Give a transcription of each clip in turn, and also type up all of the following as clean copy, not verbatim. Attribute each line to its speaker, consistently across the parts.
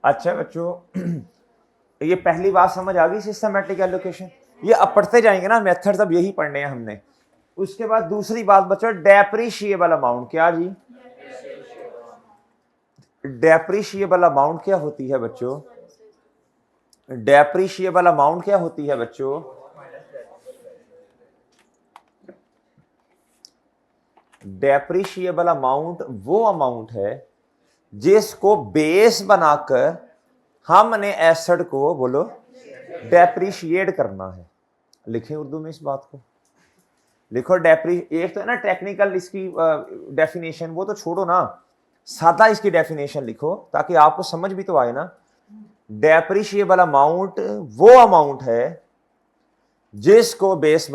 Speaker 1: अच्छा बच्चों, ये पहली बात समझ आ गई, सिस्टमैटिक एलोकेशन। ये अब पढ़ते जाएंगे ना, मेथड सब यही पढ़ने हैं हमने। उसके बाद दूसरी बात बच्चों, डेप्रिशिएबल अमाउंट। क्या जी? डेप्रिशिएबल अमाउंट क्या होती है बच्चों? डेप्रिशिएबल अमाउंट क्या होती है बच्चों? डेप्रिशिएबल अमाउंट वो अमाउंट है जिसको बेस बनाकर हमने एसेट को, बोलो, डेप्रिशिएट करना है। लिखें उर्दू में इस बात को, लिखो एक तो है ना टेक्निकल इसकी डेफिनेशन, वो तो छोड़ो ना, सादा इसकी डेफिनेशन लिखो ताकि आपको समझ भी तो आए ना। डेप्रिशिएबल अमाउंट वो अमाउंट है जिसको बेस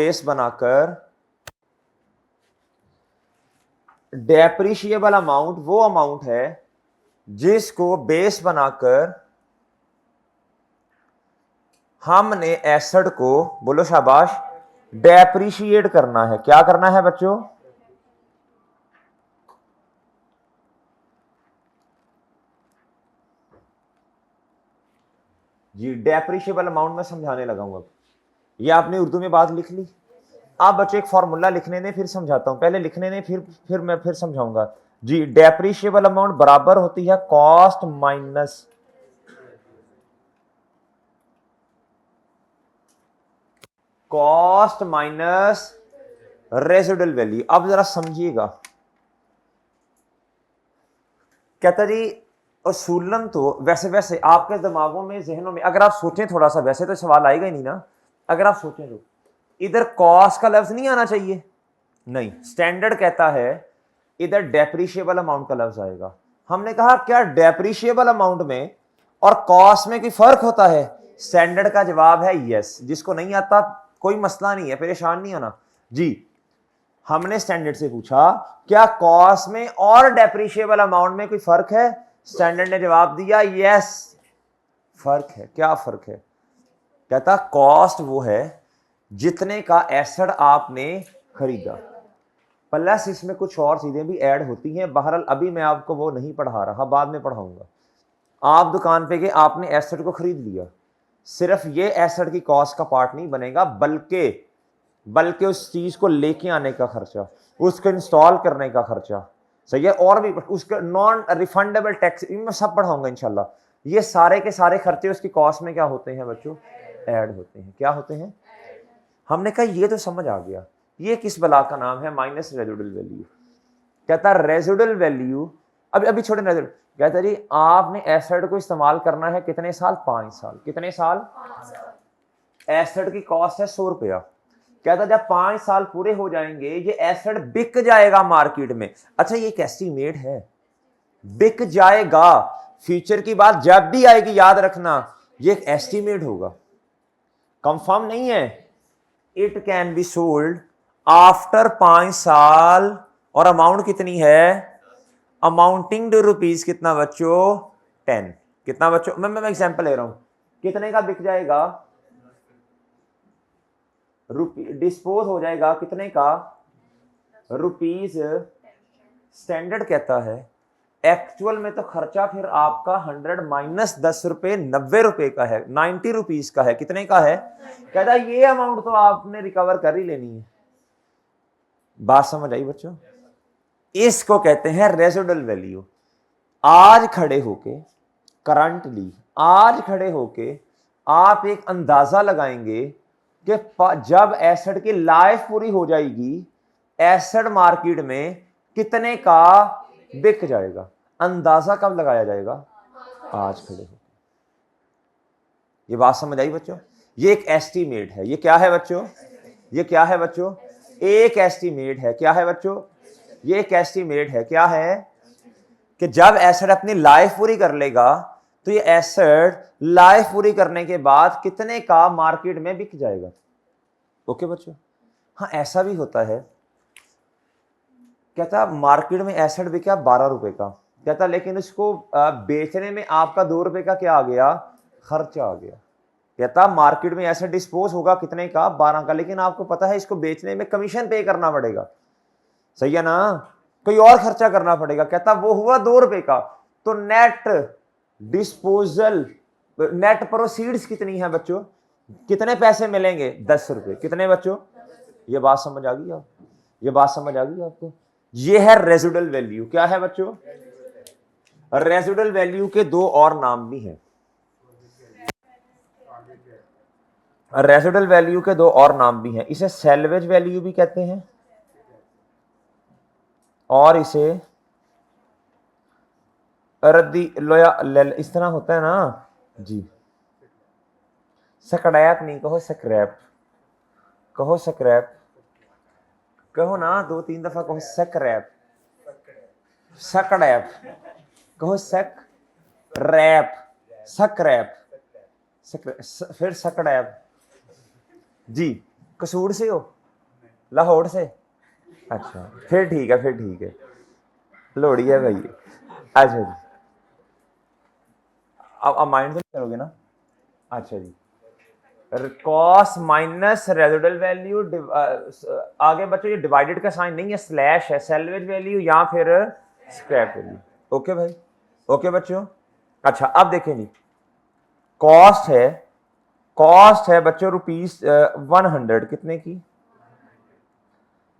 Speaker 1: बनाकर डेप्रिशिएबल अमाउंट वो अमाउंट है जिसको बेस बनाकर हमने एसेट को, बोलो शाबाश, डेप्रिशिएट करना है। क्या करना है बच्चों? जी, डेप्रिशिएबल अमाउंट में समझाने लगा हूं। अब ये आपने उर्दू में बात लिख ली। आप बच्चे एक फॉर्मूला लिखने दें, फिर समझाता हूं। पहले लिखने दें, फिर मैं फिर समझाऊंगा। जी, डेप्रिशिएबल अमाउंट बराबर होती है कॉस्ट माइनस रेसिडुअल वैल्यू। अब जरा समझिएगा, कहता जी असूलन तो वैसे आपके दिमागों में, जहनों में, अगर आप सोचें थोड़ा सा, वैसे तो सवाल आएगा ही नहीं ना, अगर आप सोचें तो इधर कॉस्ट का लफ्ज नहीं आना चाहिए। नहीं, स्टैंडर्ड कहता है इधर डेप्रिशिएबल अमाउंट का लफ्ज आएगा। हमने कहा क्या डेप्रिशिएबल अमाउंट में और कॉस्ट में कोई फर्क होता है? स्टैंडर्ड का जवाब है यस। जिसको नहीं आता कोई मसला नहीं है, परेशान नहीं होना जी। हमने स्टैंडर्ड से पूछा क्या कॉस्ट में और डेप्रिशिएबल अमाउंट में कोई फर्क है? स्टैंडर्ड ने जवाब दिया यस, फर्क है। क्या फर्क है? कहता कॉस्ट वो है जितने का एसेट आपने खरीदा, प्लस इसमें कुछ और चीजें भी ऐड होती हैं। बहरहाल अभी मैं आपको वो नहीं पढ़ा रहा, बाद में पढ़ाऊंगा। आप दुकान पे गए, आपने एसेट को खरीद लिया, सिर्फ ये एसेट की कॉस्ट का पार्ट नहीं बनेगा, बल्कि उस चीज को लेके आने का खर्चा, उसको इंस्टॉल करने का खर्चा, सही है, और भी उसका नॉन रिफंडेबल टैक्स, मैं सब पढ़ाऊंगा इंशाल्लाह। ये सारे के सारे खर्चे उसकी कॉस्ट में क्या होते हैं बच्चों? ऐड होते हैं। क्या होते हैं? हमने कहा ये तो समझ आ गया, ये किस बला का नाम है? Minus residual value. कहता रेजिडुअल वैल्यू, अभी छोड़े रेजिडुअल। कहता जी आपने एसेट को इस्तेमाल करना है कितने साल? 5 साल। कितने साल? एसेट की कॉस्ट है 100 रुपया। कहता जब 5 साल पूरे हो जाएंगे ये एसेट बिक जाएगा मार्केट में। अच्छा, ये एक एस्टीमेट है, बिक जाएगा। फ्यूचर की बात जब भी आएगी याद रखना, ये एक एस्टीमेट होगा, कंफर्म नहीं है। It can be sold after 5 साल, और अमाउंट कितनी है? अमाउंटिंग टू रुपीज कितना बच्चों? 10। कितना बच्चों? मैं एग्जांपल ले रहा हूं, कितने का बिक जाएगा? डिस्पोज हो जाएगा कितने का? रुपीज। स्टैंडर्ड कहता है एक्चुअल में तो खर्चा फिर आपका 100 माइनस 10 रुपए 90 रुपए का है, 90 रुपीज का है। कितने का है? कहता ये अमाउंट तो आपने रिकवर कर ही लेनी है। बात समझ आई बच्चों? इसको कहते हैं रेजिडुअल वैल्यू। आज खड़े होके, करंटली आज खड़े होके आप एक अंदाजा लगाएंगे कि जब एसेट की लाइफ पूरी हो जाएगी एसेट मार्केट में कितने का बिक जाएगा। अंदाजा कब लगाया जाएगा? आज खड़े हो। ये बात समझ आई बच्चों? ये एक एस्टीमेट है। ये क्या है बच्चों? ये क्या है बच्चों? एक एस्टीमेट है। क्या है बच्चों? ये एक एस्टीमेट है। क्या है? कि जब एसेट अपनी लाइफ पूरी कर लेगा तो ये एसेट लाइफ पूरी करने के बाद कितने का मार्केट में बिक जाएगा। ओके बच्चों? हाँ, ऐसा भी होता है, कहता मार्केट में एसेट बिका 12 रुपए का, कहता लेकिन इसको बेचने में आपका 2 रुपए का क्या आ गया? खर्चा आ गया। कहता मार्केट में एसेट डिस्पोज होगा कितने का? 12 का, लेकिन आपको पता है इसको बेचने में कमीशन पे करना पड़ेगा, सही है ना? कोई और खर्चा करना पड़ेगा। कहता वो हुआ 2 रुपए का, तो नेट डिस्पोजल, नेट प्रोसीड्स कितनी है बच्चों, कितने पैसे मिलेंगे, 10 रुपए। कितने बच्चों, ये बात समझ आ गई आप, ये बात समझ आ गई आपको। ये है रेजिडुअल वैल्यू। क्या है बच्चों, रेजिडुअल वैल्यू के 2 और नाम भी हैं। रेजिडुअल वैल्यू के 2 और नाम भी हैं। इसे सैल्वेज वैल्यू भी कहते हैं और इसे रद्दी लोया, इस तरह होता है ना जी। स्क्रैप नहीं कहो, स्क्रैप कहो, स्क्रैप कहो ना, 2-3 दफा कहो स्क्रैप, स्क्रैप कहो, सक रैप, स्क्रैप, फिर स्क्रैप जी। कसूर से हो, लाहौर से, अच्छा फिर ठीक है, फिर ठीक है, लोड़ी है भाई। अच्छा जी, अब माइंड तो नहीं करोगे ना। अच्छा जी, कॉस माइनस रेजिडुअल वैल्यू, आगे बच्चों ये डिवाइडेड का साइन नहीं है, स्लैश है, सैल्वेज वैल्यू या फिर स्क्रैप वैल्यू। ओके भाई, ओके बच्चों। अच्छा अब देखें जी, कॉस्ट है, कॉस्ट है बच्चों ₹100, कितने की,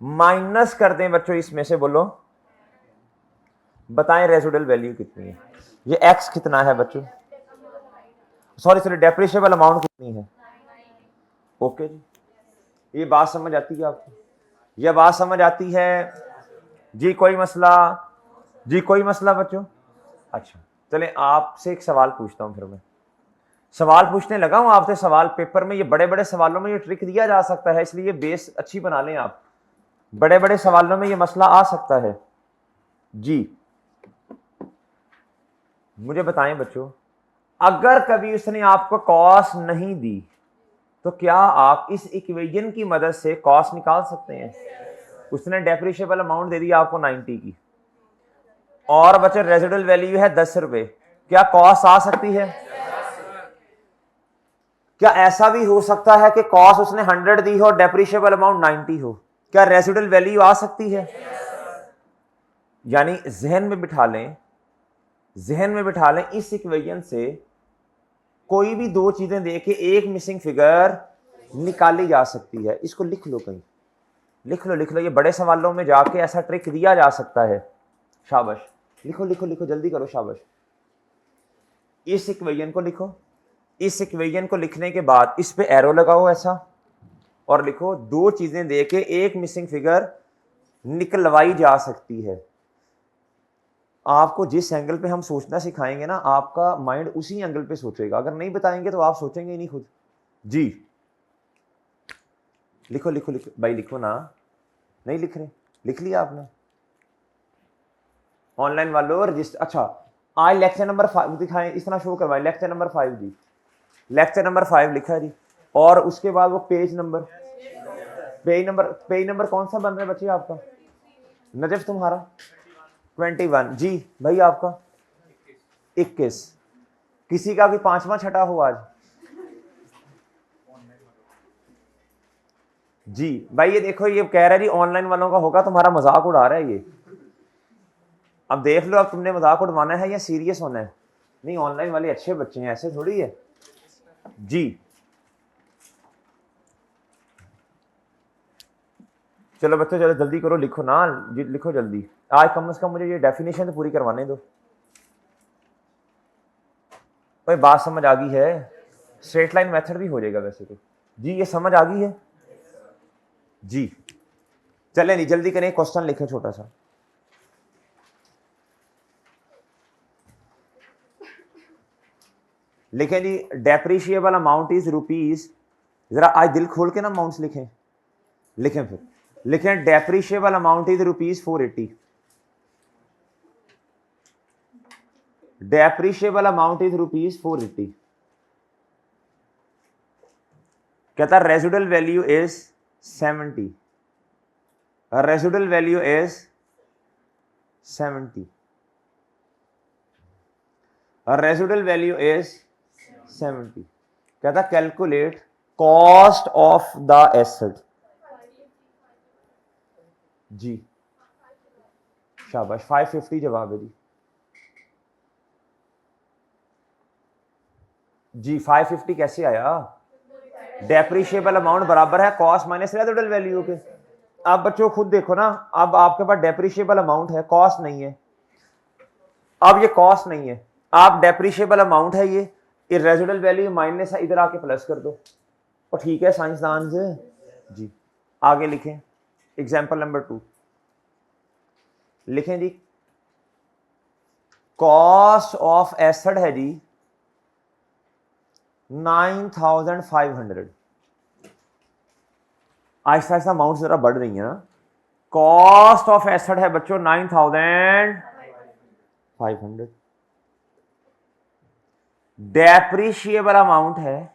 Speaker 1: माइनस कर दें बच्चों इसमें से, बोलो बताएं रेजिडुअल वैल्यू कितनी है। ये एक्स कितना है बच्चों, सॉरी डेप्रिशिएबल अमाउंट कितनी है। ओके जी, ये बात समझ आती है आपको, ये बात समझ आती है जी, कोई मसला जी, कोई मसला बच्चों। अच्छा चलें, आपसे एक सवाल पूछता हूं, फिर मैं सवाल पूछने लगा हूं आपसे। सवाल पेपर में, ये बड़े बड़े सवालों में ये ट्रिक दिया जा सकता है, इसलिए बेस अच्छी बना लें आप। बड़े बड़े सवालों में ये मसला आ सकता है जी। मुझे बताएं बच्चों, अगर कभी उसने आपको कॉस्ट नहीं दी तो क्या आप इस इक्वेशन की मदद से कॉस्ट निकाल सकते हैं। उसने डेप्रिशिएबल अमाउंट दे दी आपको 90 की, और बच्चे रेजिडुअल वैल्यू है 10 रुपए, क्या कॉस्ट आ सकती है। क्या ऐसा भी हो सकता है कि कॉस्ट उसने 100 दी हो, डेप्रिशिएबल अमाउंट 90 हो, क्या रेजिडुअल वैल्यू आ सकती है। यानी जहन में बिठा लें, जहन में बिठा लें, इस इक्वेशन से कोई भी 2 चीजें देके एक मिसिंग फिगर निकाली जा सकती है। इसको लिख लो कहीं, लिख लो, लिख लो, ये बड़े सवालों में जाके ऐसा ट्रिक दिया जा सकता है। शाबाश, लिखो लिखो लिखो, जल्दी करो, शाबाश। इस इक्वेशन को लिखो, इस इक्वेशन को लिखने के बाद इस पे एरो लगाओ ऐसा, और लिखो 2 चीजें देके एक मिसिंग फिगर निकलवाई जा सकती है। आपको जिस एंगल पे हम सोचना सिखाएंगे ना, आपका माइंड उसी एंगल पे सोचेगा। अगर नहीं बताएंगे तो आप सोचेंगे ही नहीं खुद जी। लिखो लिखो लिखो भाई, लिखो ना, नहीं लिख रहे, लिख लिया आपने। ऑनलाइन वालों रजिस्टर, अच्छा आज लेक्चर नंबर 5 दिखाएं, इस तरह शो करवाएं, लेक्चर नंबर 5 जी, लेक्चर नंबर 5 लिखा है जी। और उसके बाद वो पेज नंबर कौन सा बन रहा है बच्चे आपका, नजफ तुम्हारा 21 जी, भाई आपका 21। किसी का भी 5वां छठा हो आज जी। भाई ये देखो, ये कह रहा है जी ऑनलाइन वालों का होगा, तुम्हारा मजाक उड़ा रहा है ये। अब देख लो, अब तुमने मजाक उड़वाना है या सीरियस होना है। नहीं, ऑनलाइन वाले अच्छे बच्चे हैं, ऐसे थोड़ी है जी। चलो बच्चों, चलो जल्दी करो, लिखो ना जी, लिखो जल्दी। आज कम से कम मुझे ये डेफिनेशन तो पूरी करवाने दो। कोई बात समझ आ गई है। स्ट्रेट लाइन मेथड भी हो जाएगा वैसे तो जी, ये समझ आ गई है जी। चले नहीं, जल्दी करें, क्वेश्चन लिखें छोटा सा। लिखें जी, डेप्रिशिएबल अमाउंट इज रुपीज, जरा आज दिल खोल के ना अमाउंट्स लिखें, लिखें फिर लिखें, depreciable amount is ₹480, depreciable amount is ₹480। कहता residual value is 70, residual value is 70, residual value is 70। कहता calculate cost of the asset जी। शाबाश, 550 जवाब है जी। 550 कैसे आया? डेप्रिशिएबल अमाउंट बराबर है कॉस्ट माइनस रेजिडुअल वैल्यू के। अब बच्चों खुद देखो ना, अब आपके पास डेप्रिशिएबल अमाउंट है, कॉस्ट नहीं है। अब ये कॉस्ट नहीं है, आप डेप्रिशिएबल अमाउंट है, ये रेजिडुअल वैल्यू माइनस है, इधर आके प्लस कर दो और ठीक है साइंसदान से जी। आगे लिखें एग्जाम्पल नंबर 2 लिखें जी। कॉस्ट ऑफ एसेट है जी 9500। आहिस्ता आहिस्ता अमाउंट जरा बढ़ रही है ना। कॉस्ट ऑफ एसेट है बच्चों 9500। डेप्रिशिएबल अमाउंट है,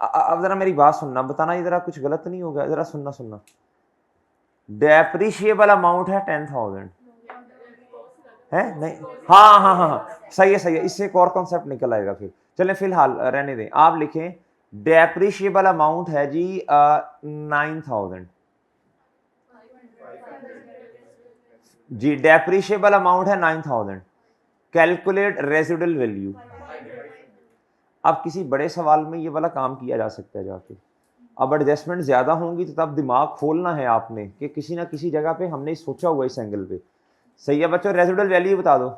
Speaker 1: अब जरा मेरी बात सुनना, बताना ये जरा कुछ गलत नहीं होगा, जरा सुनना। डेप्रिशिएबल अमाउंट है 10,000 है नहीं? हाँ, सही है, इससे एक और कॉन्सेप्ट निकल आएगा फिर। चलें फिलहाल रहने दें, आप लिखें डेप्रिशिएबल अमाउंट है जी 9,000 जी। डेप्रिशिएबल अमाउंट है 9,000। Calculate residual value. अब किसी बड़े सवाल में ये वाला काम किया जा सकता है जाके। अब एडजस्टमेंट ज्यादा होंगी तो तब दिमाग खोलना है आपने कि किसी ना किसी जगह पे हमने सोचा हुआ इस एंगल पे। सही है बच्चों, रेजिडुअल वैल्यू बता दो।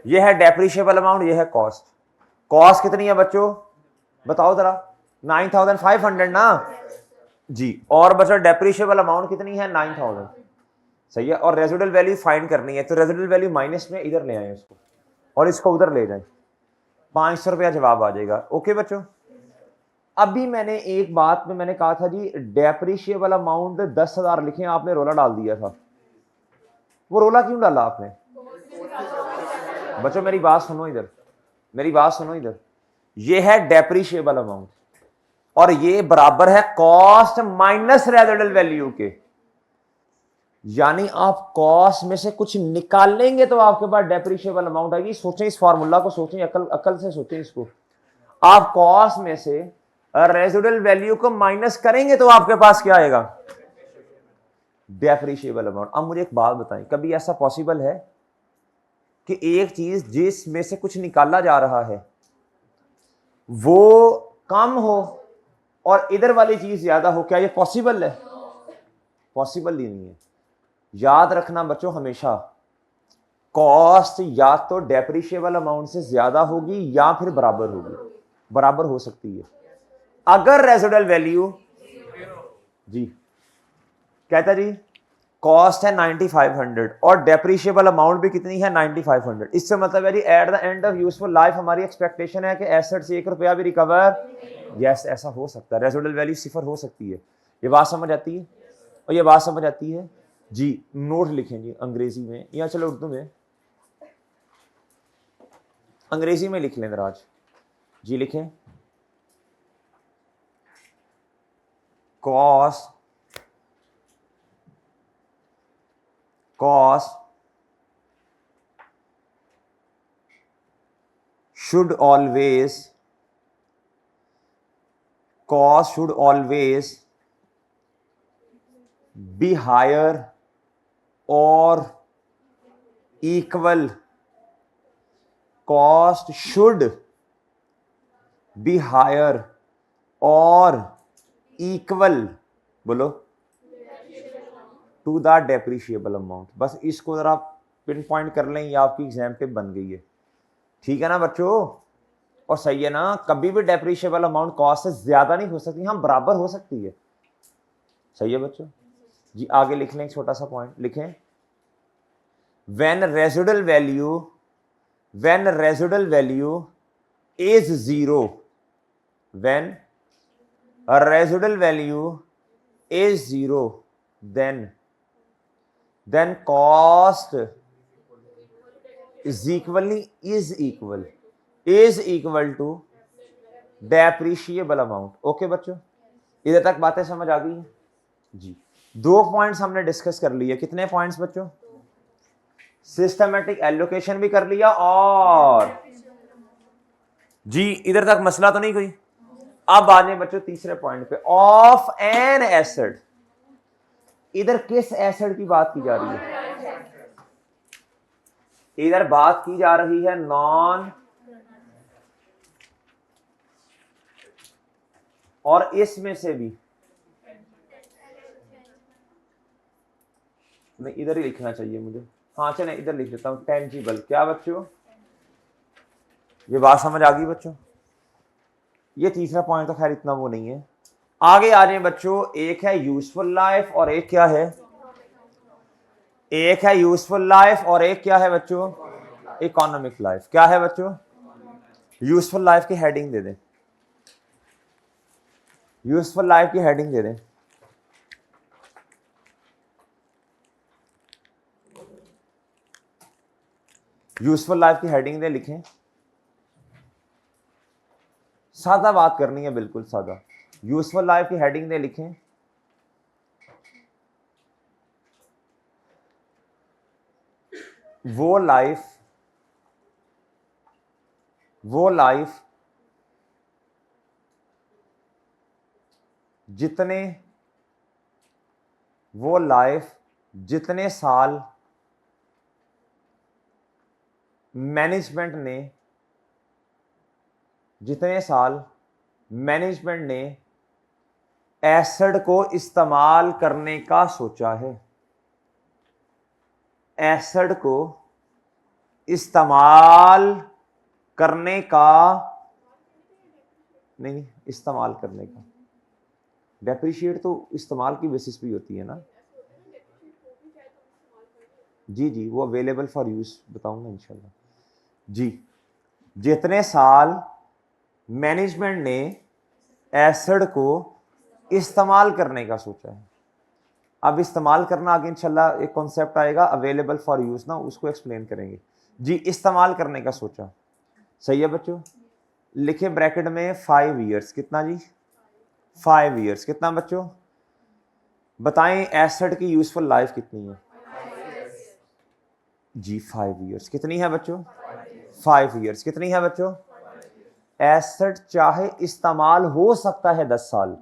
Speaker 1: ये है डेप्रिशिएबल अमाउंट, ये है कॉस्ट। कॉस्ट कितनी है बच्चों बताओ जरा? 9,500 ना जी। और बच्चों डेप्रिशिएबल अमाउंट कितनी है? 9,000। सही है, और रेजिडुअल वैल्यू फाइंड करनी है, तो रेजिडुअल वैल्यू माइनस में इधर ले आए इसको और इसको उधर ले जाए, 500 रुपया जवाब आ जाएगा। ओके बच्चों, अभी मैंने एक बात में मैंने कहा था जी डेप्रिशिएबल अमाउंट 10,000 लिखे, आपने रोला डाल दिया था। वो रोला क्यों डाला आपने? बच्चों मेरी बात सुनो इधर, मेरी बात सुनो इधर। ये है डेप्रिशिएबल अमाउंट और ये बराबर है कॉस्ट माइनस रेजिडुअल वैल्यू के। यानी आप कॉस्ट में से कुछ निकालेंगे तो आपके पास डेप्रिशिएबल अमाउंट आएगी। सोचें इस फार्मूला को, सोचें अकल से सोचें इसको। आप कॉस्ट में से रेजिडुअल वैल्यू को माइनस करेंगे तो आपके पास क्या आएगा? Depreciable amount. अब मुझे एक बात बताएं, कभी ऐसा पॉसिबल है कि एक चीज जिसमें से कुछ निकाला जा रहा है वो कम हो और इधर वाली चीज ज्यादा हो? क्या ये पॉसिबल है? पॉसिबल ही नहीं है। याद रखना बच्चों हमेशा, कॉस्ट या तो डेप्रिशिएबल अमाउंट से ज्यादा होगी या फिर बराबर होगी, बराबर हो सकती है। अगर रेजिडुअल वैल्यू जी कहता जी कॉस्ट है 9,500 और डेप्रिशिएबल अमाउंट भी कितनी है? 9,500। इससे मतलब है जी at the end of useful life हमारी एक्सपेक्टेशन है कि एसेट से 1 रुपया भी रिकवर, यस ऐसा हो सकता है। रेजिडुअल वैल्यू 0 हो सकती है। ये बात समझ आती है? और ये बात समझ आती है जी। नोट लिखें जी अंग्रेजी में या चलो उर्दू में, अंग्रेजी में लिख लें दराज जी। लिखें cost should always be higher or equal. Cost should be higher or equal, बोलो, टू द डेप्रिशिएबल अमाउंट। बस इसको जरा पिन पॉइंट कर लें, ये आपकी एग्जाम पे बन गई है। ठीक है ना बच्चों? और सही है ना, कभी भी डेप्रिशिएबल अमाउंट कॉस्ट से ज्यादा नहीं हो सकती, हाँ बराबर हो सकती है। सही है बच्चों जी। आगे लिख लें एक छोटा सा पॉइंट, लिखें when residual value is 0, when a residual value is 0, then cost is equal to depreciable amount. Okay बच्चों, इधर तक बातें समझ आ गई हैं जी। 2 पॉइंट्स हमने डिस्कस कर लिए। कितने पॉइंट्स बच्चों? सिस्टमैटिक एलोकेशन भी कर लिया और जी इधर तक मसला तो नहीं कोई। अब आ जाए बच्चों तीसरे पॉइंट पे, ऑफ एन एसेट। इधर किस एसेट की बात की जा रही है? इधर बात की जा रही है नॉन, और इसमें से भी नहीं, इधर ही लिखना चाहिए मुझे। हाँ चले इधर लिख देता हूं, टेंजिबल। क्या बच्चों, ये बात समझ आ गई बच्चों? ये तीसरा पॉइंट तो खैर इतना वो नहीं है। आगे आ जाए बच्चों, एक है यूजफुल लाइफ और एक क्या है, एक है यूजफुल लाइफ और एक क्या है बच्चों, इकोनॉमिक लाइफ। क्या है बच्चों? यूजफुल लाइफ की हेडिंग दे दें, यूजफुल लाइफ की हेडिंग दे दें। यूजफुल लाइफ की हेडिंग दे, लिखें। सादा बात करनी है, बिल्कुल सादा। यूजफुल लाइफ की हेडिंग दे, लिखें। वो लाइफ जितने साल मैनेजमेंट ने एसिड को इस्तेमाल करने का सोचा है, एसिड को इस्तेमाल करने का, नहीं इस्तेमाल करने का, डेप्रिशिएट तो इस्तेमाल की बेसिस पे होती है ना। जी वो अवेलेबल फॉर यूज बताऊंगा इंशाल्लाह जी। जितने साल मैनेजमेंट ने एसिड को इस्तेमाल करने का सोचा है। अब इस्तेमाल करना आगे इंशाल्लाह एक कॉन्सेप्ट आएगा, अवेलेबल फॉर यूज ना, उसको एक्सप्लेन करेंगे जी। इस्तेमाल करने का सोचा, सही है बच्चों। लिखे ब्रैकेट में 5 इयर्स, कितना जी? 5 इयर्स। कितना बच्चों? बताएं एसिड की यूजफुल लाइफ कितनी है जी? 5 इयर्स। कितनी है बच्चों? 5 इयर्स। कितनी है बच्चों? एसिड चाहे इस्तेमाल हो सकता है 10 साल,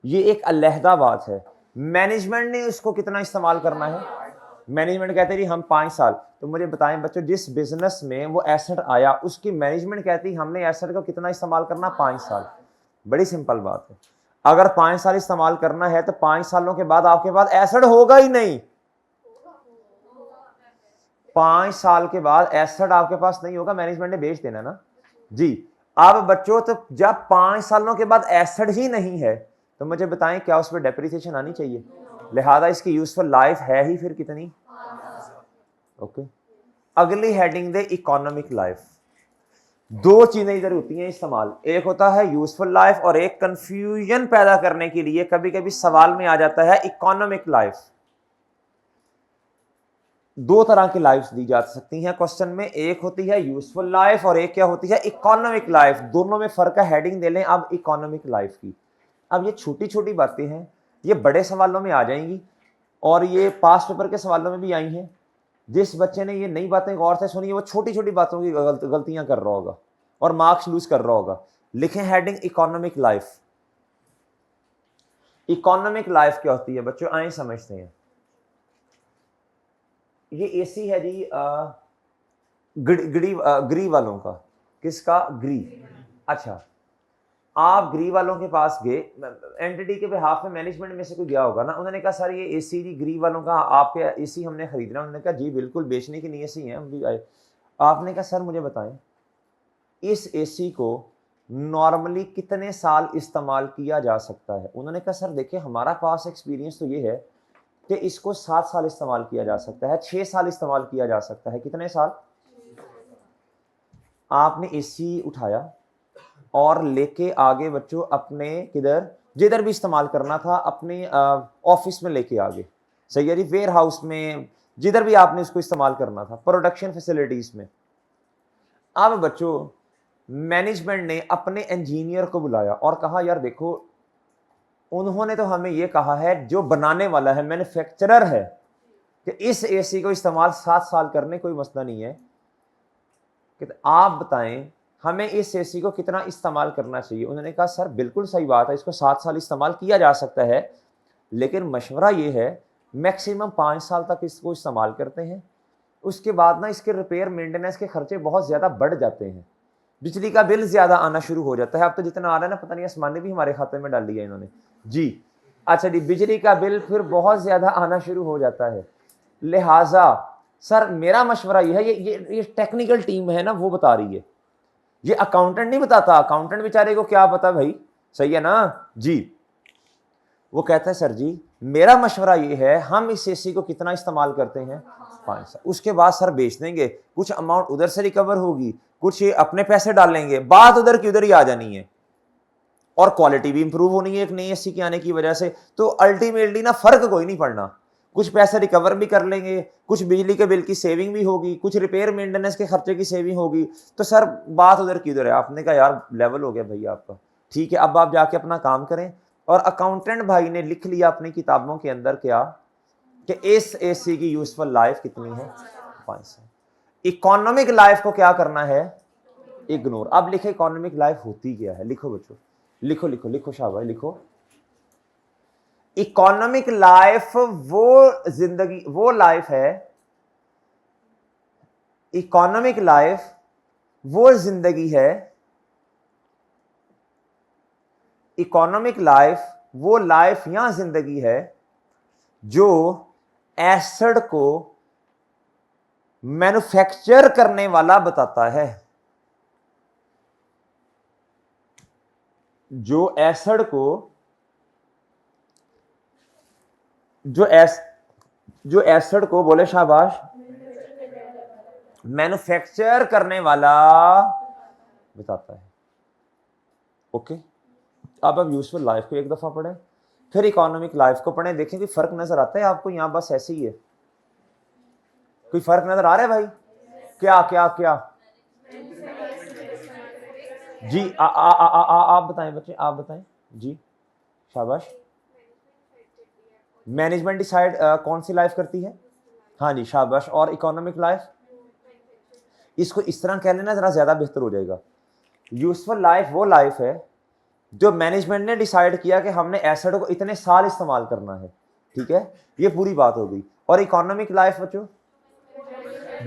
Speaker 1: ये एक अलहदा बात है। मैनेजमेंट ने उसको कितना इस्तेमाल करना है? मैनेजमेंट कहते हैं हम 5 साल। तो मुझे बताएं बच्चों, जिस बिजनेस में वो एसिड आया उसकी मैनेजमेंट कहती है हमने एसिड को कितना इस्तेमाल करना? 5 साल। बड़ी सिंपल बात है। अगर 5 साल इस्तेमाल करना है तो 5 सालों के बाद आपके पास एसिड होगा ही नहीं। 5 साल के बाद एसिड आपके पास नहीं होगा, मैनेजमेंट ने बेच देना ना जी। अब बच्चों तो जब 5 सालों के बाद एसिड ही नहीं है तो मुझे बताएं क्या उस पर डेप्रिसिएशन आनी चाहिए? लिहाजा इसकी यूजफुल लाइफ है ही फिर कितनी? ओके। अगली हेडिंग दे, इकोनॉमिक लाइफ। दो चीजें इधर होती हैं इस्तेमाल, एक होता है यूजफुल लाइफ और एक कंफ्यूजन पैदा करने के लिए कभी कभी सवाल में आ जाता है इकोनॉमिक लाइफ। दो तरह की लाइफ दी जा सकती हैं क्वेश्चन में, एक होती है यूजफुल लाइफ और एक क्या होती है? Economic life. दोनों में फर्क है, हेडिंग दे लें अब इकोनॉमिक लाइफ की। अब ये छोटी छोटी बातें हैं, ये बड़े सवालों में आ जाएंगी और ये पास पेपर के सवालों में भी आई हैं। जिस बच्चे ने ये नई बातें गौर से सुनी है वो छोटी छोटी बातों की गलतियां कर रहा होगा और मार्क्स लूज कर रहा होगा। लिखें heading economic life. Economic life क्या होती है बच्चों, आए समझते हैं। ये एसी है जी ग्री वालों का। किसका? ग्री। अच्छा, आप ग्री वालों के पास गए, एंटिटी के बिहाफ में मैनेजमेंट में से कोई गया होगा ना, उन्होंने कहा सर ये एसी जी ग्री वालों का आपके एसी हमने खरीदना। उन्होंने कहा जी बिल्कुल बेचने की नीयत से ही है हम भी आए। आपने कहा सर मुझे बताएं इस एसी को नॉर्मली कितने साल इस्तेमाल किया जा सकता है? उन्होंने कहा सर देखिए हमारा पास एक्सपीरियंस तो ये है कि इसको 7 साल इस्तेमाल किया जा सकता है, 6 साल इस्तेमाल किया जा सकता है। कितने साल? आपने एसी उठाया और लेके आगे बच्चों अपने किधर, जिधर भी इस्तेमाल करना था अपने ऑफिस में लेके आगे, सही है जी, वेयर हाउस में, जिधर भी आपने इसको इस्तेमाल करना था, प्रोडक्शन फैसिलिटीज में। अब बच्चों मैनेजमेंट ने अपने इंजीनियर को बुलाया और कहा यार देखो, उन्होंने तो हमें यह कहा है, जो बनाने वाला है मैन्युफैक्चरर है, कि इस एसी को इस्तेमाल 7 साल करने कोई मसला नहीं है, कि आप बताएं हमें इस एसी को कितना इस्तेमाल करना चाहिए। उन्होंने कहा सर बिल्कुल सही बात है, इसको 7 साल इस्तेमाल किया जा सकता है, लेकिन मशवरा ये है मैक्सिमम 5 साल तक इसको इस्तेमाल करते हैं। उसके बाद ना इसके रिपेयर मेंटेनेंस के खर्चे बहुत ज्यादा बढ़ जाते हैं, बिजली का बिल ज्यादा आना शुरू हो जाता है। अब तो जितना आ रहा है ना, पता नहीं आसमान ने भी हमारे खाते में डाल दिया इन्होंने जी। अच्छा जी, बिजली का बिल फिर बहुत ज्यादा आना शुरू हो जाता है। लिहाजा सर मेरा मशवरा यह है, ये टेक्निकल टीम है ना वो बता रही है, ये अकाउंटेंट नहीं बताता। अकाउंटेंट बेचारे को क्या पता भाई, सही है ना जी। वो कहता है सर जी मेरा मशवरा ये है, हम इस एसी को कितना इस्तेमाल करते हैं, 5 साल, उसके बाद सर बेच देंगे, कुछ अमाउंट उधर से रिकवर होगी, कुछ ये अपने पैसे डालेंगे, बात उधर की उधर ही आ जानी है, और क्वालिटी भी इंप्रूव होनी है एक नई एसी के आने की वजह से। तो अल्टीमेटली ना फर्क कोई नहीं पड़ना, कुछ पैसे रिकवर भी कर लेंगे, कुछ बिजली के बिल की सेविंग भी होगी, कुछ रिपेयर मेंटेनेंस के खर्चे की सेविंग होगी। तो सर बात उधर की उधर है। आपने कहा यार लेवल हो गया भैया आपका, ठीक है अब आप जाके अपना काम करें। और अकाउंटेंट भाई ने लिख लिया अपनी किताबों के अंदर क्या, कि इस एसी की यूजफुल लाइफ कितनी है, 5 साल। इकोनॉमिक लाइफ को क्या करना है, इग्नोर। अब लिखे इकोनॉमिक लाइफ होती क्या है, लिखो बच्चों, लिखो लिखो लिखो शाबाश लिखो। इकोनॉमिक लाइफ वो जिंदगी, वो लाइफ है, इकोनॉमिक लाइफ वो जिंदगी है, इकोनॉमिक लाइफ वो लाइफ या जिंदगी है जो एसेट को मैन्युफैक्चर करने वाला बताता है, जो एसेट को जो एसेट को बोले शाबाश मैन्युफैक्चर करने वाला बताता है। ओके, अब यूजफुल लाइफ को एक दफा पढ़ें, फिर इकोनॉमिक लाइफ को पढ़ें, देखें कि फर्क नजर आता है आपको। यहां बस ऐसे ही है, कोई फर्क नजर आ रहा है भाई? क्या क्या क्या जी, आप बताएं बच्चे, आप बताएं जी, शाबाश। मैनेजमेंट डिसाइड कौन सी लाइफ करती है, हाँ जी शाबाश। और इकोनॉमिक लाइफ, इसको इस तरह कह लेना जरा ज्यादा बेहतर हो जाएगा। यूजफुल लाइफ वो लाइफ है जो मैनेजमेंट ने डिसाइड किया कि हमने एसेट को इतने साल इस्तेमाल करना है, ठीक है, ये पूरी बात हो गई। और इकोनॉमिक लाइफ बच्चों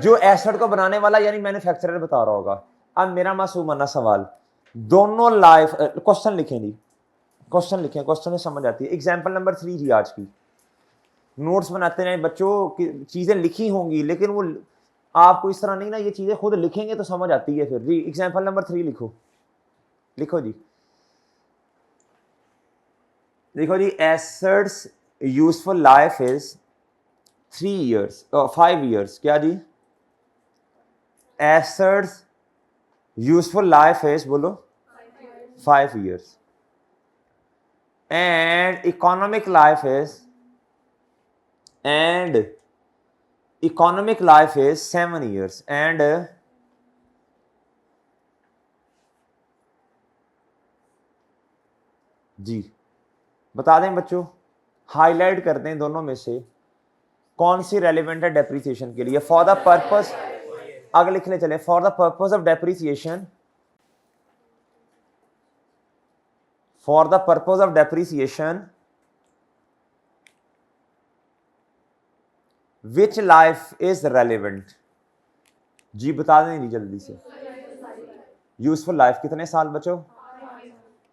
Speaker 1: जो एसेट को बनाने वाला यानी मैन्युफैक्चरर बता रहा होगा। अब मेरा मासूमाना सवाल, दोनों लाइफ, क्वेश्चन लिखें जी, क्वेश्चन लिखें, क्वेश्चन में समझ आती है। एग्जाम्पल नंबर 3 जी, आज की नोट्स बनाते हैं बच्चों, चीजें लिखी होंगी लेकिन वो आपको इस तरह नहीं ना, ये चीजें खुद लिखेंगे तो समझ आती है फिर जी। एग्जाम्पल नंबर 3 लिखो, लिखो जी, देखो जी, assets useful life is 3 years 5 years। क्या जी, एसेट्स यूजफुल लाइफ इज बोलो 5 years, and economic life is, and economic life is 7 years, and जी बता दें बच्चों, हाईलाइट करते हैं दोनों में से कौन सी रेलिवेंट है डेप्रिसिएशन के लिए। फॉर द पर्पस, आगे लिखने चले, for the purpose of depreciation, for the purpose of depreciation which life is relevant, जी बता दें जी जल्दी से। यूजफुल लाइफ कितने साल बच्चों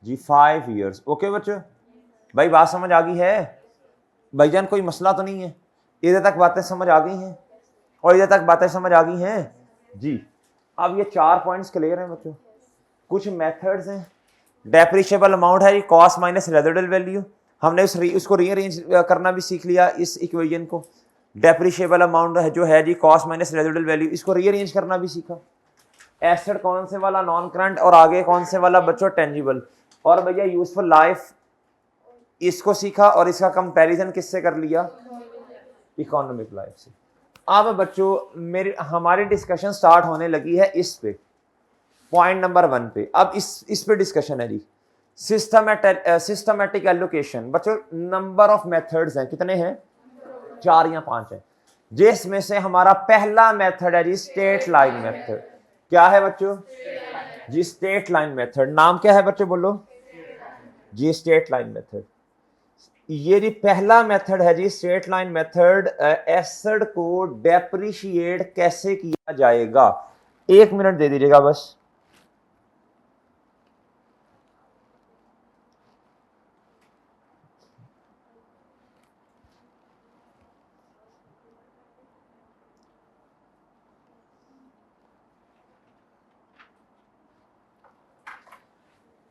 Speaker 1: जी, 5 years। ओके बच्चों, भाई बात समझ आ गई है भाईजान, कोई मसला तो नहीं है, इधर तक बातें समझ आ गई हैं और इधर तक बातें समझ आ गई हैं जी। अब ये 4 पॉइंट्स क्लियर हैं बच्चों। कुछ मेथड्स हैं, डेप्रिशिएबल अमाउंट है कॉस्ट माइनस रेजिडुअल वैल्यू, हमने उसको रीअरेंज करना भी सीख लिया इस इक्वेशन को। डेप्रिशिएबल अमाउंट है जो है जी कॉस्ट माइनस रेजिडुअल वैल्यू, इसको रीअरेंज करना भी सीखा। एसेट कौन से वाला, नॉन करंट, और आगे कौन से वाला बच्चों, टेंजिबल। और भैया यूजफुल लाइफ इसको सीखा और इसका कंपैरिजन किससे कर लिया, इकोनॉमिक लाइफ से। अब बच्चों हमारी डिस्कशन स्टार्ट होने लगी है इस पे, पॉइंट नंबर 1 पे। अब इस पे डिस्कशन है जी, सिस्टमैटिक एलोकेशन। बच्चों नंबर ऑफ मेथड्स हैं, कितने हैं, 4 या 5 हैं, जिसमें से हमारा पहला मेथड है जी स्ट्रेट लाइन मेथड। क्या है बच्चों जी, स्ट्रेट लाइन मेथड। नाम क्या है बच्चों बोलो जी, स्ट्रेट लाइन मेथड। ये जी पहला मेथड है जी स्ट्रेट लाइन मेथड। एसेट को डेप्रिशिएट कैसे किया जाएगा, 1 मिनट दे दीजिएगा बस।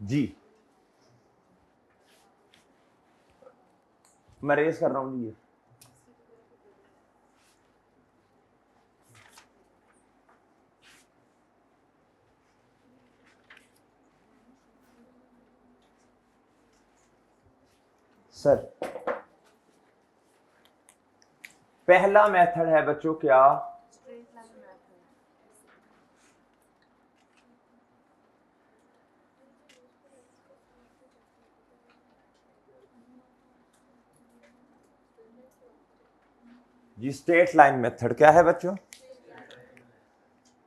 Speaker 1: जी मैं रेस कर रहा हूं जी। सर पहला मेथड है बच्चों क्या, जी स्ट्रेट लाइन मेथड। क्या है बच्चों,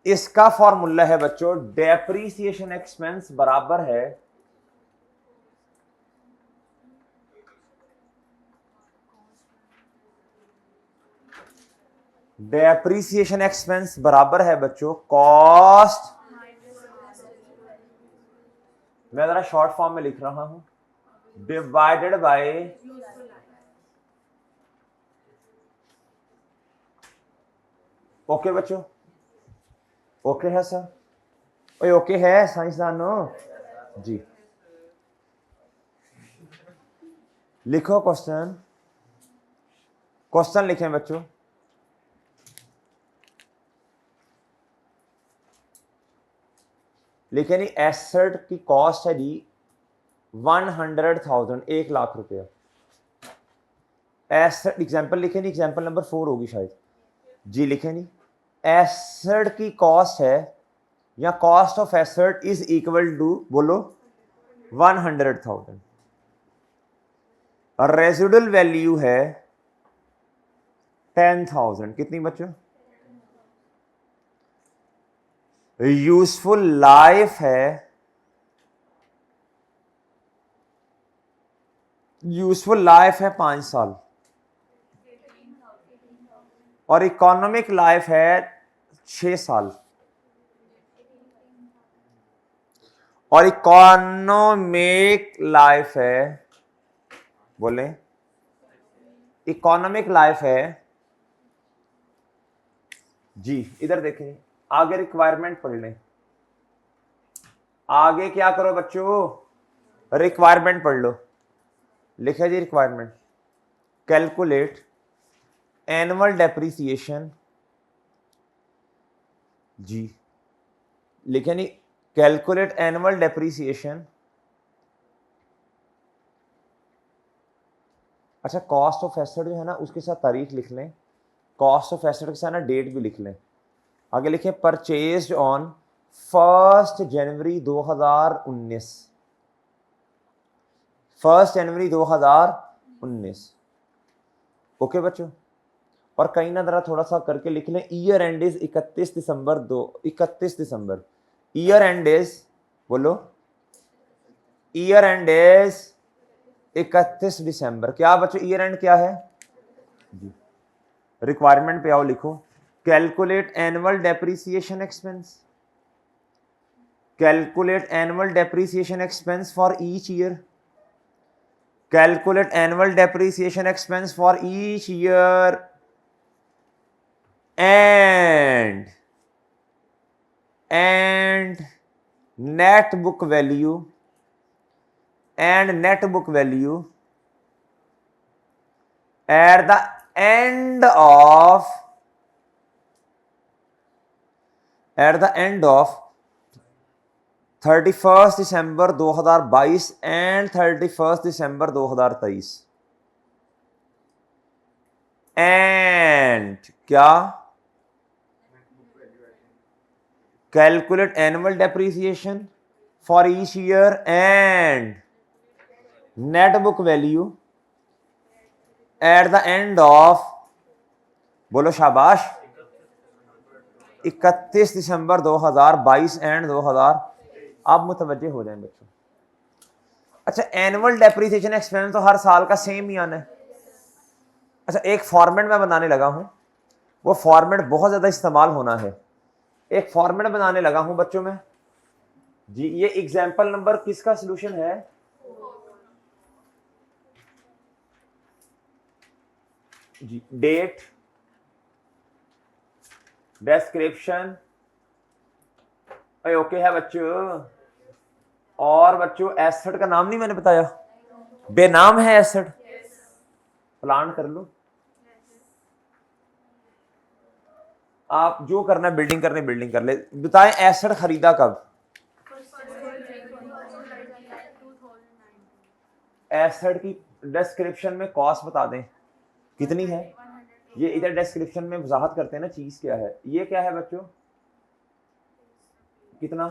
Speaker 1: इसका फॉर्मूला है बच्चों डेप्रीसिएशन एक्सपेंस बराबर है डेप्रीसिएशन एक्सपेंस बराबर है बच्चों कॉस्ट, मैं जरा शॉर्ट फॉर्म में लिख रहा हूं, डिवाइडेड बाय ओके बच्चों, ओके है सर, ओए ओके है साइंसदानों जी। लिखो क्वेश्चन, क्वेश्चन लिखें बच्चों। लिखे नहीं, एसेट की कॉस्ट है जी 100,000, 1 लाख रुपया। एसेट एग्जाम्पल लिखे नहीं, एग्जाम्पल नंबर 4 होगी शायद जी। लिखे नहीं, एसेट की कॉस्ट है या cost of asset is equal to बोलो 100,000। और रेजिडुअल वैल्यू है 10,000। कितनी बच्चों, यूजफुल लाइफ है, यूजफुल लाइफ है 5 साल और इकोनॉमिक लाइफ है 6 साल। और इकोनॉमिक लाइफ है, बोले इकोनॉमिक लाइफ है जी। इधर देखें, आगे रिक्वायरमेंट पढ़ लें। आगे क्या करो बच्चों, रिक्वायरमेंट पढ़ लो। लिखे जी रिक्वायरमेंट, कैलकुलेट एनुअल डेप्रिसिएशन जी। लिखे नहीं, कैलकुलेट एनुअल डेप्रिसिएशन। अच्छा, कॉस्ट ऑफ एसेट जो है ना उसके साथ तारीख लिख लें, कॉस्ट ऑफ एसेट के साथ ना डेट भी लिख लें। आगे लिखे purchase on 1 January 2019, 1 January 2019। Okay बच्चों, और कहीं ना जरा थोड़ा सा करके लिख लें, year and is 31 December 31 December. Year and is बोलो, ईयर एंड इज 31 दिसंबर। क्या बच्चों ईयर एंड क्या है जी। रिक्वायरमेंट पे आओ, लिखो calculate annual depreciation expense, calculate annual depreciation expense for each year, calculate annual depreciation expense for each year and net book value and net book value at the end of 31 December 2022 and 31 December 2023। And क्या, calculate annual depreciation for each year and net book value at the end of बोलो शाबाश 31 December 2022 and 2000। आप मुतवज्जे हो जाएं बच्चों। अच्छा, annual depreciation expense तो हर साल का सेम ही आना है। अच्छा, एक फॉर्मेट मैं बनाने लगा हूं, वो फॉर्मेट बहुत ज्यादा इस्तेमाल होना है। एक फॉर्मेट बनाने लगा हूं बच्चों में जी। ये एग्जाम्पल नंबर किसका सोल्यूशन है? जी, डेट, डिस्क्रिप्शन, ओके है बच्चों। और बच्चों एसेट का नाम नहीं मैंने बताया, बेनाम है एसेट। प्लान कर लो, आप जो करना है बिल्डिंग करने बिल्डिंग कर ले। बताएं एसेट खरीदा कब? एसेट की डिस्क्रिप्शन में कॉस्ट बता दें कितनी है। ये इधर डिस्क्रिप्शन में वजाहत करते हैं ना चीज क्या है। ये क्या है बच्चों? कितना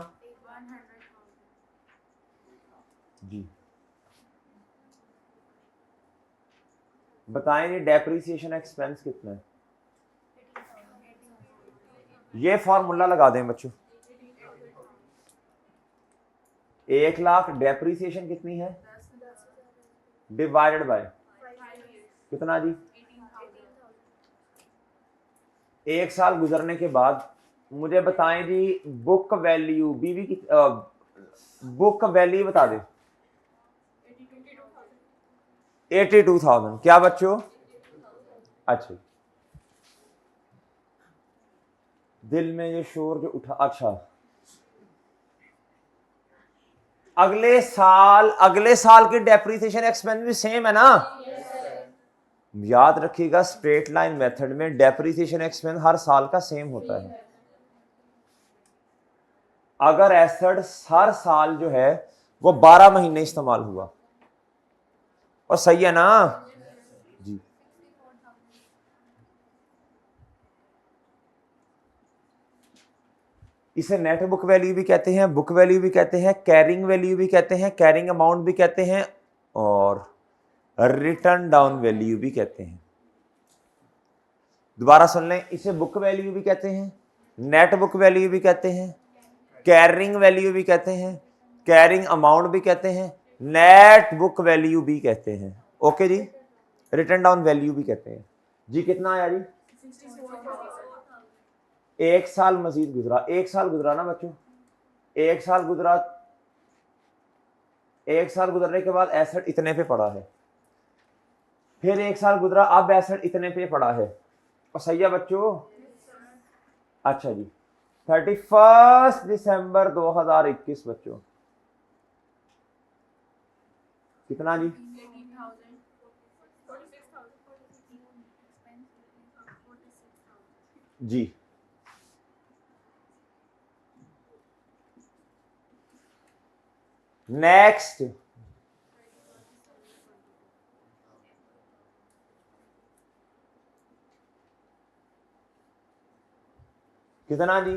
Speaker 1: जी? बताएं ये डेप्रिसिएशन एक्सपेंस कितना है। ये फॉर्मूला लगा दें बच्चों। 1,00,000 डेप्रिसिएशन कितनी है डिवाइडेड बाय कितना जी? 1 साल गुजरने के बाद मुझे बताएं जी बुक वैल्यू बीवी की बुक वैल्यू बता दे। 82,000 क्या बच्चों? अच्छा, दिल में ये शोर जो उठा। अच्छा, अगले साल की डेप्रिसिएशन एक्सपेंस भी सेम है ना? याद रखिएगा स्ट्रेट लाइन मेथड में डेप्रिसिएशन एक्सपेंस हर साल का सेम होता है। अगर एसेट हर साल जो है वो 12 महीने इस्तेमाल हुआ, और सही है ना जी। इसे नेट बुक वैल्यू भी कहते हैं, बुक वैल्यू भी कहते हैं, कैरिंग वैल्यू भी कहते हैं, कैरिंग अमाउंट भी कहते हैं, और रिटर्न डाउन वैल्यू भी कहते हैं। दोबारा सुन लें, इसे बुक वैल्यू भी कहते हैं, नेट बुक वैल्यू भी कहते हैं, कैरिंग वैल्यू भी कहते हैं, कैरिंग अमाउंट भी कहते हैं, नेट बुक वैल्यू भी कहते हैं। ओके जी, रिटर्न डाउन वैल्यू भी कहते हैं जी। कितना आया जी? 1 साल मजीद गुजरा, 1 साल गुजरा ना बच्चों। 1 साल गुजरा, 1 साल गुजरने के बाद एसेट इतने पे पड़ा है, फिर 1 साल गुजरा, अब एसेट इतने पे पड़ा है, और सही है बच्चों? अच्छा जी, 31 दिसंबर 2021 बच्चों कितना जी? जी, नेक्स्ट कितना जी?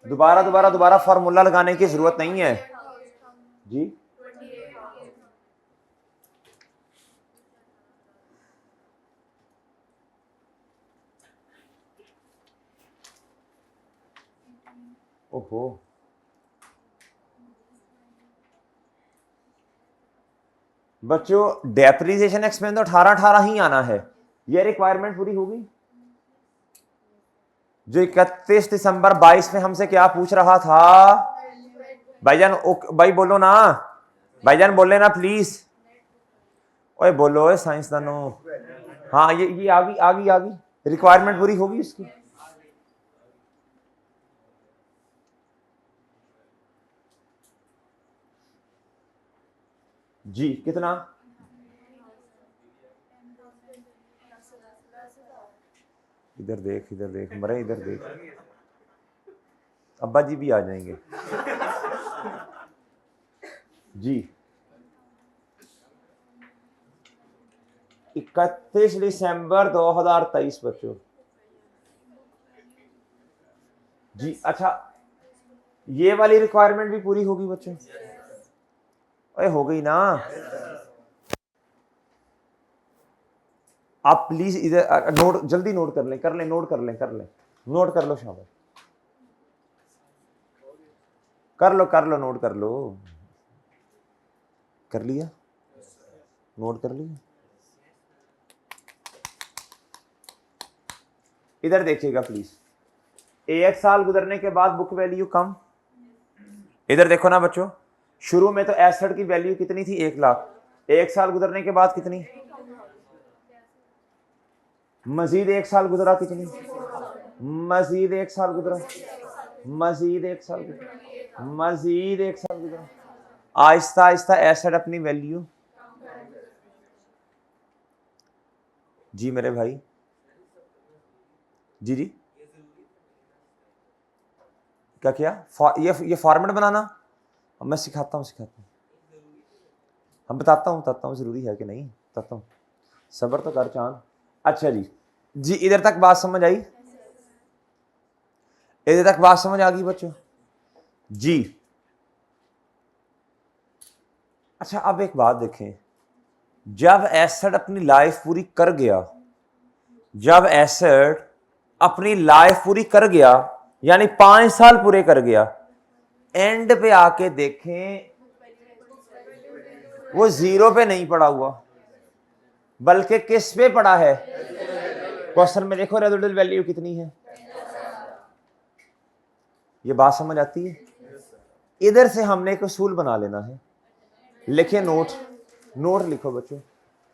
Speaker 1: दोबारा फॉर्मूला लगाने की जरूरत नहीं है जी। ओहो, बच्चों डेप्रिसिएशन एक्सपेंस तो 18 ही आना है। ये रिक्वायरमेंट पूरी होगी। जो 31 दिसंबर 22 में हमसे क्या पूछ रहा था भाईजान? भाई बोलो ना, भाईजान बोले ना प्लीज। ओए बोलो साइंसदानों। हाँ, ये आ गई रिक्वायरमेंट पूरी होगी इसकी। जी कितना? इधर देख मरे, इधर देख, अब्बा जी भी आ जाएंगे जी। 31 दिसंबर 2023 बच्चों जी। अच्छा, ये वाली रिक्वायरमेंट भी पूरी होगी बच्चों? अरे हो गई ना। आप प्लीज इधर नोट जल्दी नोट कर लें नोट कर लो शाबाश, कर लो नोट कर लो। कर लिया, नोट कर लिया। इधर देखिएगा प्लीज, एक साल गुजरने के बाद बुक वैल्यू कम। इधर देखो ना बच्चों, शुरू में तो एसेट की वैल्यू कितनी थी, 1 लाख, एक साल गुजरने के बाद कितनी, मजीद 1 साल गुजरा कितनी, मजीद 1 साल गुजरा, मजीद 1 साल गुजरा, मजीद 1 साल गुजरा। आहिस्ता आहिस्ता एसेट अपनी वैल्यू, जी मेरे भाई, जी जी क्या किया, ये फॉर्मेट बनाना मैं सिखाता हूँ, हम बताता हूँ जरूरी है कि नहीं, बताता हूँ, सब्र तो कर चांद। अच्छा जी, जी इधर तक बात समझ आई, इधर तक बात समझ आ गई बच्चों जी। अच्छा अब एक बात देखें, जब एसेट अपनी लाइफ पूरी कर गया, जब एसेट अपनी लाइफ पूरी कर गया यानी 5 साल पूरे कर गया, एंड पे आके देखें वो 0 पे नहीं पड़ा हुआ, बल्कि किस पे पड़ा है, क्वेश्चन में देखो रेजिडुअल वैल्यू कितनी है। ये बात समझ आती है। इधर से हमने एक उसूल बना लेना है, लिखिए नोट लिखो बच्चों,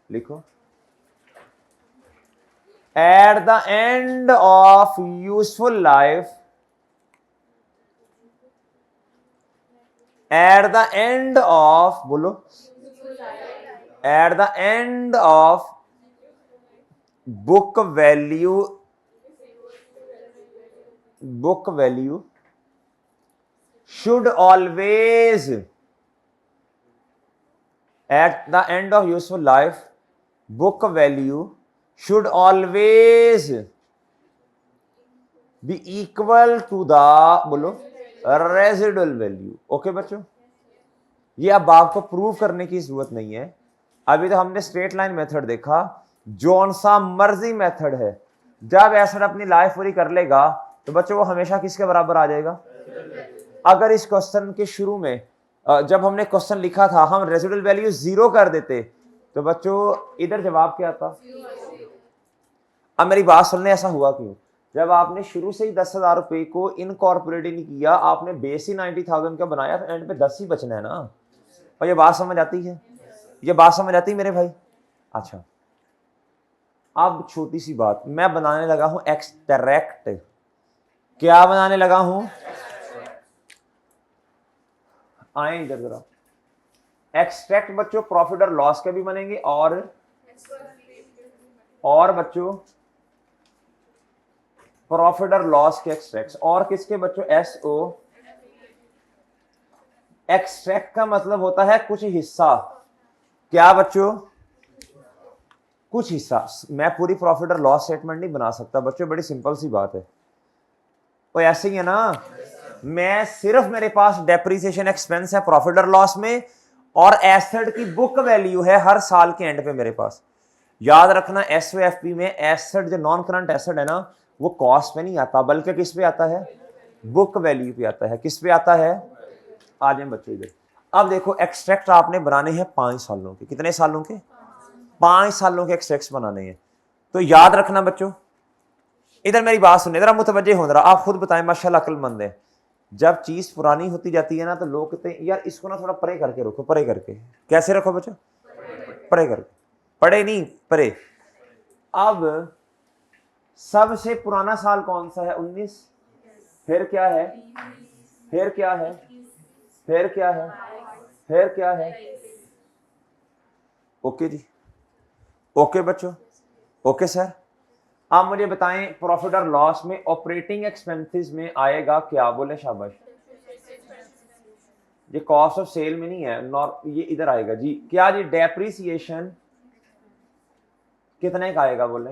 Speaker 1: लिखो, at the end of useful life, at the end of, बोलो, at the end of book value should always, at the end of useful life, book value should always be equal to the, बोलो, residual value। Okay बच्चों, ये अब आपको prove करने की जरूरत नहीं है, अभी तो हमने स्ट्रेट लाइन मेथड देखा, जौन सा मर्जी मेथड है, जब एसेट अपनी लाइफ पूरी कर लेगा तो बच्चों वो हमेशा किसके बराबर आ जाएगा। अगर इस क्वेश्चन के शुरू में जब हमने क्वेश्चन लिखा था हम रेजिडुअल वैल्यू 0 कर देते तो बच्चों इधर जवाब क्या आता। अब मेरी बात सुनने, ऐसा हुआ क्यों, जब आपने शुरू से ही 10,000 रुपए को इनकॉर्पोरेट नहीं किया, आपने बेस ही 90,000 का बनाया, तो एंड पे 10 ही बचना है ना। और ये बात समझ आती है, ये बात समझ आती है मेरे भाई। अच्छा अब छोटी सी बात, मैं बनाने लगा हूं एक्सट्रैक्ट, क्या बनाने लगा हूं, आए इधर जरा, एक्सट्रैक्ट बच्चों प्रॉफिट और लॉस के भी बनेंगे, और बच्चों प्रॉफिट और लॉस के एक्सट्रैक्ट, और किसके बच्चों, एसओ। एक्सट्रैक्ट का मतलब होता है कुछ हिस्सा, क्या बच्चों, कुछ हिस्सा। मैं पूरी प्रॉफिट और लॉस स्टेटमेंट नहीं बना सकता बच्चों, बड़ी सिंपल सी बात है, तो ऐसे ही है ना, मैं सिर्फ, मेरे पास डेप्रिसिएशन एक्सपेंस है प्रॉफिट और लॉस में, और एसेट की बुक वैल्यू है हर साल के एंड पे मेरे पास। याद रखना एसओएफपी में एसेट जो नॉन करंट एसेट है ना, वो कॉस्ट पे नहीं आता, बल्कि किस पे आता है, बुक वैल्यू पे आता है। किस पे आता है, आ जाए बच्चों इधर। अब देखो एक्सट्रैक्ट आपने बनाने हैं 5 सालों के, कितने सालों के, 5 सालों के एक्सट्रैक्ट बनाने हैं। तो याद रखना बच्चों, इधर मेरी बात सुनिए, जरा मुतवज्जे हो जरा, आप खुद बताएं, माशाल्लाह अक्लमंद है। जब चीज पुरानी होती जाती है ना तो लोग कहते हैं यार इसको ना थोड़ा परे करके रखो, परे करके, कैसे रखो बच्चों, परे करके, पड़े नहीं परे। अब सबसे पुराना साल कौन सा है, 19, फिर क्या है, फिर क्या है, फिर क्या है, फिर क्या है, ओके जी, ओके बच्चों, ओके सर। आप मुझे बताएं प्रॉफिट और लॉस में ऑपरेटिंग एक्सपेंसेस में आएगा क्या, बोले शाबाश। ये कॉस्ट ऑफ सेल में नहीं है, ये इधर आएगा जी, क्या जी, डेप्रिसिएशन कितने का आएगा, बोले,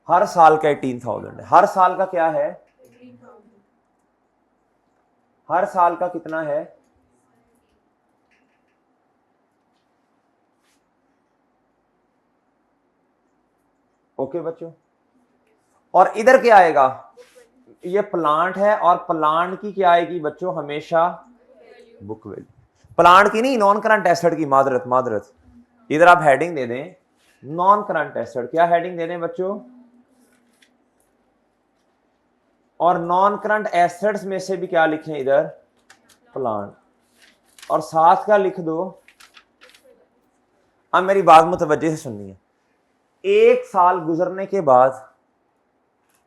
Speaker 1: हर साल का 18,000 है, हर साल का क्या है, हर साल का कितना है, ओके बच्चों। और इधर क्या आएगा, ये प्लांट है, और प्लांट की क्या आएगी बच्चों, हमेशा बुक वैल्यू। प्लांट की नहीं, नॉन करंट एसेट की, मादरत। इधर आप हेडिंग दे दें नॉन करंट एसेट। क्या हेडिंग दे दें बच्चों? और नॉन करंट एसेट्स में से भी क्या लिखें इधर? प्लांट। और साथ का लिख दो, अब मेरी बात मुतवज्जे से सुनिए, 1 साल गुजरने के बाद,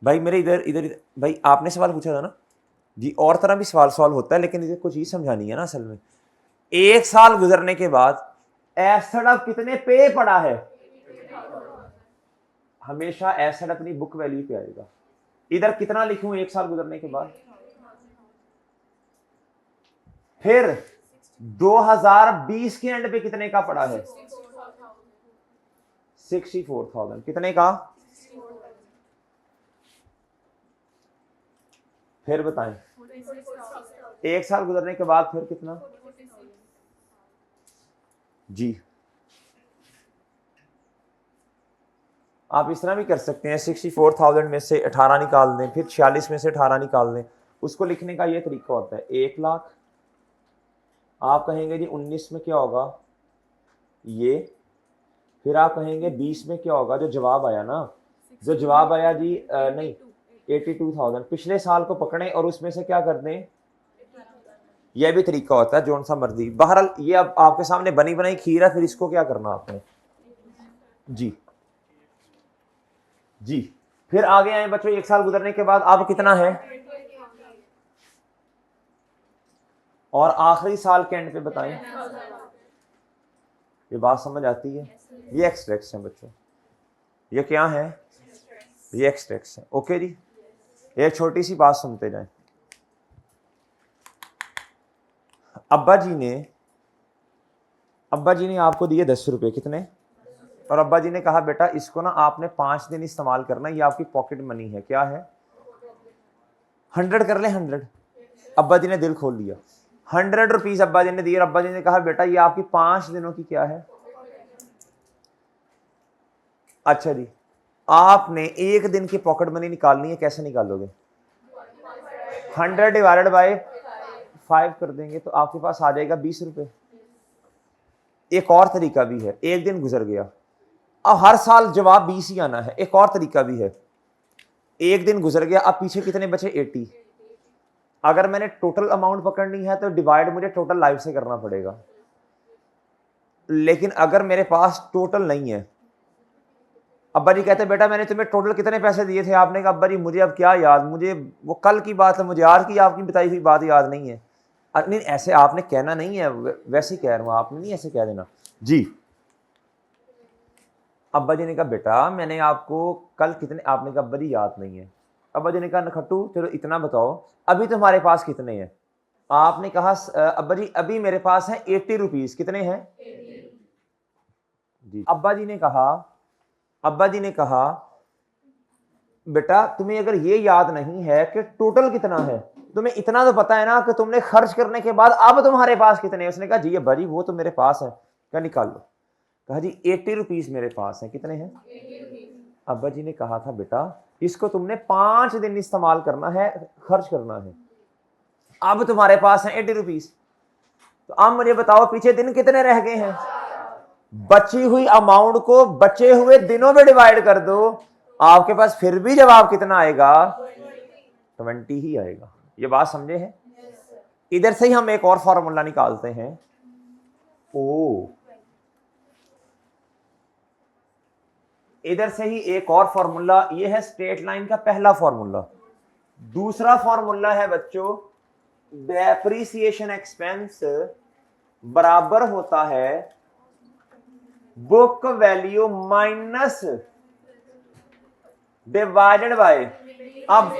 Speaker 1: भाई मेरे इधर इधर भाई आपने सवाल पूछा था ना जी, और तरह भी सवाल होता है, लेकिन इधर कुछ चीज समझानी है ना असल में। 1 साल गुजरने के बाद एसेट अब कितने पे पड़ा है? हमेशा एसेट अपनी बुक वैल्यू पे आएगा। इधर कितना लिखूं 1 साल गुजरने के बाद? फिर 2020 के एंड पे कितने का पड़ा है? 64,000। कितने का? फिर बताएं, 1 साल गुजरने के बाद फिर कितना जी? आप इस तरह भी कर सकते हैं, 64,000 में से 18 निकाल दें, फिर 46 में से 18 निकाल दें। उसको लिखने का ये तरीका होता है, 1 लाख, आप कहेंगे जी 19 में क्या होगा ये, फिर आप कहेंगे 20 में क्या होगा, जो जवाब आया ना, जो जवाब आया जी नहीं 82,000, पिछले साल को पकड़ें और उसमें से क्या कर दें। यह भी तरीका होता है, जोन सा मर्जी। बहरहाल ये अब आपके सामने बनी बनाई खीर है, फिर इसको क्या करना आपने जी जी। फिर आगे आए बच्चों, 1 साल गुजरने के बाद अब कितना है, और आखिरी साल के एंड पे बताएं। ये बात समझ आती है? ये एक्सट्रैक्ट्स हैं बच्चों, ये क्या है? ये एक्सट्रैक्ट्स हैं। ओके जी, एक छोटी सी बात सुनते जाएं। अब्बा जी ने आपको दिए 10 रुपए, कितने? और अब्बा जी ने कहा बेटा इसको ना आपने 5 दिन इस्तेमाल करना, ये आपकी पॉकेट मनी है। क्या है? 100 कर ले, 100। अब्बा जी ने दिल खोल दिया, 100 रुपीज अब्बा जी ने दिए, और अब्बा जी ने कहा बेटा ये आपकी 5 दिनों की क्या है? अच्छा जी, आपने 1 दिन की पॉकेट मनी निकालनी है, कैसे निकालोगे? 100 डिवाइडेड बाय 5 कर देंगे तो आपके पास आ जाएगा 20 रुपए। एक और तरीका भी है, 1 दिन गुजर गया, अब हर साल जवाब 20 ही आना है। एक और तरीका भी है, 1 दिन गुजर गया, अब पीछे कितने बचे? 80। अगर मैंने टोटल अमाउंट पकड़नी है तो डिवाइड मुझे टोटल लाइफ से करना पड़ेगा, लेकिन अगर मेरे पास टोटल नहीं है, अब्बा जी कहते बेटा मैंने तुम्हें टोटल कितने पैसे दिए थे? आपने कहा अब्बा जी मुझे अब क्या याद, मुझे वो कल की बात है, मुझे आज की आपकी बताई हुई बात याद नहीं है। नहीं ऐसे आपने कहना नहीं है, वैसे ही कह रहा हूं, आपने नहीं ऐसे कह देना जी। अब्बा जी ने कहा बेटा मैंने आपको कल कितने, आपने कहा अब्बा जी याद नहीं है। अब्बा जी ने कहा नखट्टू चलो इतना बताओ अभी तुम्हारे पास कितने हैं? आपने कहा अब्बा जी अभी मेरे पास है 80 रुपीज। कितने हैं जी? अब्बा जी ने कहा बेटा तुम्हें अगर ये याद नहीं है कि टोटल कितना है, तुम्हें इतना तो पता है ना कि तुमने खर्च करने के बाद अब तुम्हारे पास कितने हैं? उसने कहा जी अब्बा जी वो तो मेरे पास है। क्या निकाल लो? कहा जी 80 रुपीज मेरे पास है। कितने हैं? अब्बा जी ने कहा था बेटा इसको तुमने 5 दिन इस्तेमाल करना है, खर्च करना है, अब तुम्हारे पास है 80 रुपीज। तो अब मुझे बताओ पीछे दिन कितने रह गए हैं? बची हुई अमाउंट को बचे हुए दिनों में डिवाइड कर दो, आपके पास फिर भी जवाब कितना आएगा? 20 ही आएगा। ये बात समझे हैं? इधर से ही हम एक और फॉर्मूला निकालते हैं। ओ इधर से ही एक और फॉर्मूला, ये है स्ट्रेट लाइन का पहला फॉर्मूला। दूसरा फॉर्मूला है बच्चों डेप्रिसिएशन एक्सपेंस बराबर होता है book value minus divided by. अब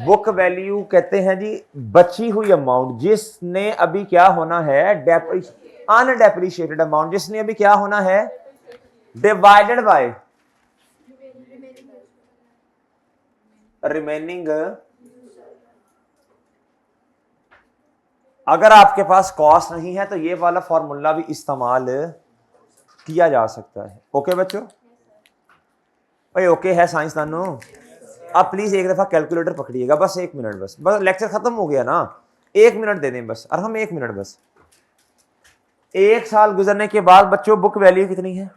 Speaker 1: बुक वैल्यू कहते हैं जी बची हुई अमाउंट जिसने अभी क्या होना है, अनडेप्रिशिएटेड अमाउंट जिसने अभी क्या होना है, डिवाइडेड बाय रिमेनिंग। अगर आपके पास कॉस्ट नहीं है तो ये वाला फॉर्मूला भी इस्तेमाल किया जा सकता है। ओके बच्चों? भाई ओके है साइंसदानों? आप प्लीज एक दफा कैलकुलेटर पकड़िएगा, बस 1 मिनट, बस लेक्चर खत्म हो गया ना, 1 मिनट दे दें बस, और हम 1 मिनट बस। 1 साल गुजरने के बाद बच्चों बुक वैल्यू कितनी है?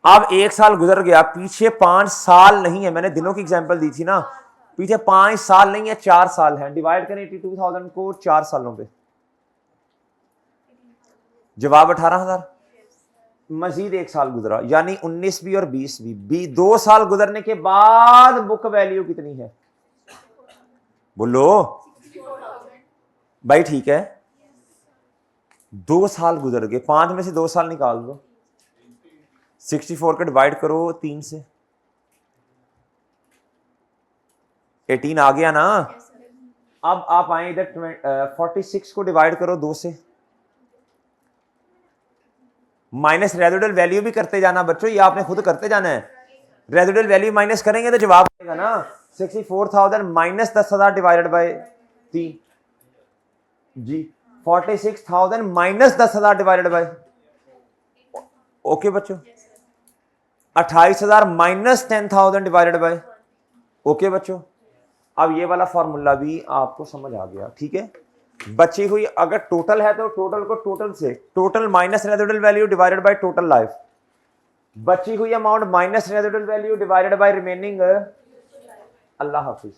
Speaker 1: अब 1 साल गुजर गया, पीछे 5 साल नहीं है, मैंने दिनों की एग्जांपल दी थी ना, पीछे 5 साल नहीं है, 4 साल है। डिवाइड करें 82,000 को 4 सालों पे, जवाब 18,000। मजीद 1 साल गुजरा, यानी 19 और 20 2 साल गुजरने के बाद बुक वैल्यू कितनी है? बोलो भाई, ठीक है। 2 साल गुजर गए, 5 में से 2 साल निकाल दो, 64 को डिवाइड करो 3 से, 18 आ गया ना। अब आप आए इधर 46 को डिवाइड करो 2 से, माइनस रेजिडुअल वैल्यू भी करते जाना बच्चों, ये आपने खुद करते जाना है। रेजिडुअल वैल्यू माइनस करेंगे तो जवाब आएगा ना 64,000 माइनस 10,000 डिवाइडेड बाय 3 जी, 46,000 माइनस 10,000 डिवाइडेड बाय, ओके बच्चों। 28,000 माइनस 10,000 डिवाइडेड बाय, ओके बच्चों। अब ये वाला फॉर्मूला भी आपको समझ आ गया, ठीक है। बची हुई अगर टोटल है तो टोटल को टोटल से, total minus residual value divided by total life, बची हुई amount minus residual value divided by remaining. Allah Hafiz.